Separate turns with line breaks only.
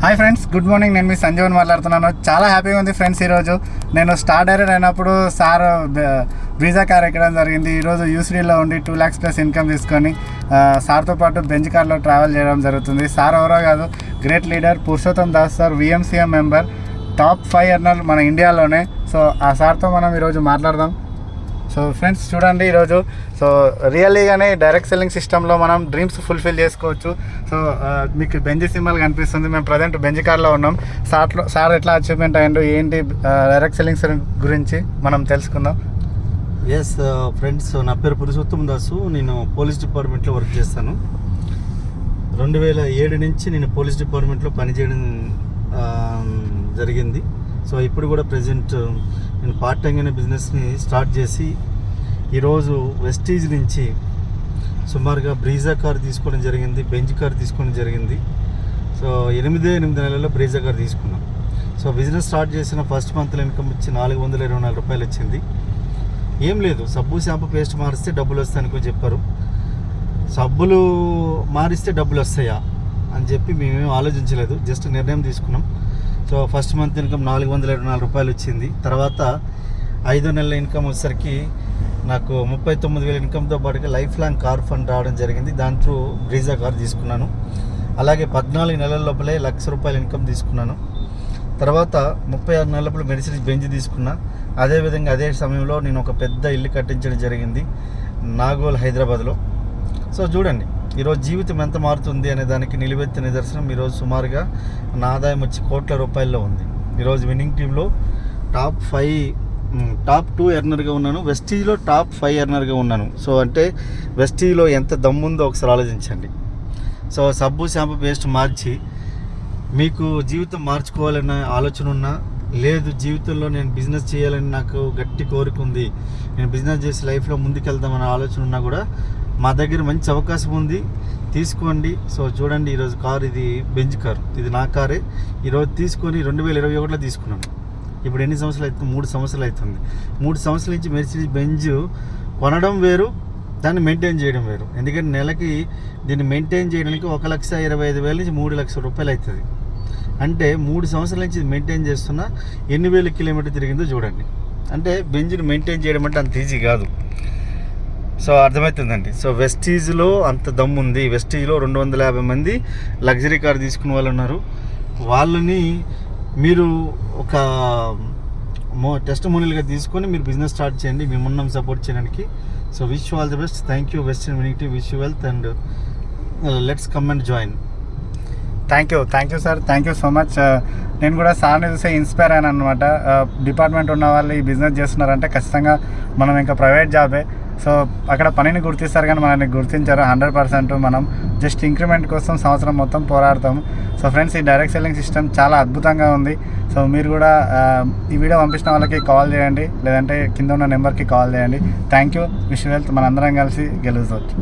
Hi friends, good morning. నేను మీ సంజీవన్ మాట్లాడుతున్నాను. చాలా హ్యాపీగా ఉంది ఫ్రెండ్స్. ఈరోజు నేను స్టార్ డైరెక్ట్ అయినప్పుడు సార్ బ్రీజా కార్ ఎక్కడం జరిగింది. ఈరోజు యూసీడీలో ఉండి 2 lakhs ప్లస్ ఇన్కమ్ తీసుకొని సార్తో పాటు బెంజ్ కార్లో ట్రావెల్ చేయడం జరుగుతుంది. సార్ ఎవరో కాదు, great leader Purushottam Das sir, VMCM member, top 5 earner మన ఇండియాలోనే. సో ఆ సార్తో మనం ఈరోజు మాట్లాడదాం. సో ఫ్రెండ్స్ చూడండి, ఈరోజు రియల్లీగానే డైరెక్ట్ సెల్లింగ్ సిస్టంలో మనం డ్రీమ్స్ ఫుల్ఫిల్ చేసుకోవచ్చు. సో మీకు బెంజ్ సింబల్ కనిపిస్తుంది. మేము ప్రజెంట్ బెంజ్ కార్లో ఉన్నాం. సార్ ఎట్లా అచీవ్మెంట్ అయ్యిండు, ఏంటి డైరెక్ట్ సెల్లింగ్ గురించి మనం తెలుసుకుందాం.
ఎస్ ఫ్రెండ్స్, నా పేరు పురుషోత్తం దాసు. నేను పోలీస్ డిపార్ట్మెంట్లో వర్క్ చేస్తాను. 2007 నుంచి నేను పోలీస్ డిపార్ట్మెంట్లో పనిచేయడం జరిగింది. సో ఇప్పుడు కూడా ప్రజెంట్ నేను పార్ట్ టైం అనే బిజినెస్ని స్టార్ట్ చేసి ఈరోజు వెస్టీజ్ నుంచి సుమారుగా బ్రీజా కార్ తీసుకోవడం జరిగింది, బెంజ్ కార్ తీసుకోవడం జరిగింది. సో 8 నెలల్లో బ్రీజా కార్ తీసుకున్నాం. సో బిజినెస్ స్టార్ట్ చేసిన ఫస్ట్ మంత్లో ఇన్కమ్ వచ్చి 424 రూపాయలు వచ్చింది. ఏం లేదు, సబ్బు షాంపూ పేస్ట్ మారిస్తే డబ్బులు వస్తాయి అనుకో చెప్పారు. సబ్బులు మారిస్తే డబ్బులు వస్తాయా అని చెప్పి మేమేం ఆలోచించలేదు, జస్ట్ నిర్ణయం తీసుకున్నాం. సో ఫస్ట్ మంత్ ఇన్కమ్ 424 రూపాయలు వచ్చింది. తర్వాత 5 నెలల ఇన్కమ్ వచ్చేసరికి నాకు 39,000 ఇన్కమ్తో పాటుగా లైఫ్ లాంగ్ కార్ ఫండ్ రావడం జరిగింది. దాంట్లో బ్రీజా కార్ తీసుకున్నాను. అలాగే 14 నెలల లోపలే 1,00,000 రూపాయల ఇన్కమ్ తీసుకున్నాను. తర్వాత 36 నెలల లోపల మెర్సిడీస్ బెంజ్ తీసుకున్నా. అదేవిధంగా అదే సమయంలో నేను ఒక పెద్ద ఇల్లు కట్టించడం జరిగింది నాగోల్, హైదరాబాద్లో. సో చూడండి, ఈరోజు జీవితం ఎంత మారుతుంది అనే దానికి నిలువెత్తిన నిదర్శనం. ఈరోజు సుమారుగా నా ఆదాయం వచ్చి కోట్ల రూపాయల్లో ఉంది. ఈరోజు విన్నింగ్ టీంలో టాప్ 2 ఎర్నర్గా ఉన్నాను. వెస్టీజ్లో టాప్ 5 ఎర్నర్గా ఉన్నాను. సో అంటే వెస్టీజ్లో ఎంత దమ్ముందో ఒకసారి ఆలోచించండి. సో సబ్బు షాంపూ పేస్ట్ మార్చి మీకు జీవితం మార్చుకోవాలన్న ఆలోచన ఉన్నా, లేదు జీవితంలో నేను బిజినెస్ చేయాలని నాకు గట్టి కోరిక ఉంది, నేను బిజినెస్ చేసి లైఫ్లో ముందుకెళ్దామనే ఆలోచన ఉన్నా కూడా మా దగ్గర మంచి అవకాశం ఉంది, తీసుకోండి. సో చూడండి, ఈరోజు కారు ఇది బెంజ్ కారు, ఇది నా కారే. ఈరోజు తీసుకొని 2021లో తీసుకున్నాను. ఇప్పుడు ఎన్ని సంవత్సరాలు అవుతుంది? 3 సంవత్సరాలు అవుతుంది. 3 సంవత్సరాల నుంచి మెర్సిడీస్ బెంజ్ కొనడం వేరు, దాన్ని మెయింటైన్ చేయడం వేరు. ఎందుకంటే నెలకి దీన్ని మెయింటైన్ చేయడానికి 1,25,000 నుంచి 3 లక్షల రూపాయలు అవుతుంది. అంటే 3 సంవత్సరాల నుంచి మెయింటైన్ చేస్తున్నా ఎన్ని వేల కిలోమీటర్ తిరిగిందో చూడండి. అంటే బెంజ్ని మెయింటైన్ చేయడం అంటే అంత ఈజీ కాదు. సో అర్థమవుతుందండి. సో వెస్టీజ్లో అంత దమ్ము ఉంది. వెస్టీజ్లో 250 మంది లగ్జరీ కార్ తీసుకున్న వాళ్ళు ఉన్నారు. వాళ్ళని మీరు ఒక టెస్ట్ మోనియల్గా తీసుకొని మీరు బిజినెస్ స్టార్ట్ చేయండి. మేమున్నాం సపోర్ట్ చేయడానికి. So wish you all the best. Thank you western winning team. Wish you wealth and let's come and join.
Thank you sir, thank you so much. నేను కూడా సార్ని చూసి ఇన్స్పైర్ అయ్యాను అనమాట. డిపార్ట్మెంట్ ఉన్న వాళ్ళు ఈ బిజినెస్ చేస్తున్నారంటే ఖచ్చితంగా మనం ఇంకా ప్రైవేట్ జాబే. సో అక్కడ పనిని గుర్తిస్తారు కానీ మనల్ని గుర్తించారు. 100% మనం జస్ట్ ఇంక్రిమెంట్ కోసం సంవత్సరం మొత్తం పోరాడతాము. సో ఫ్రెండ్స్, ఈ డైరెక్ట్ సెల్లింగ్ సిస్టమ్ చాలా అద్భుతంగా ఉంది. సో మీరు కూడా ఈ వీడియో పంపించిన వాళ్ళకి కాల్ చేయండి, లేదంటే కింద ఉన్న నెంబర్కి కాల్ చేయండి. Thank you. Wish you wealth. మనందరం కలిసి గెలుచవచ్చు.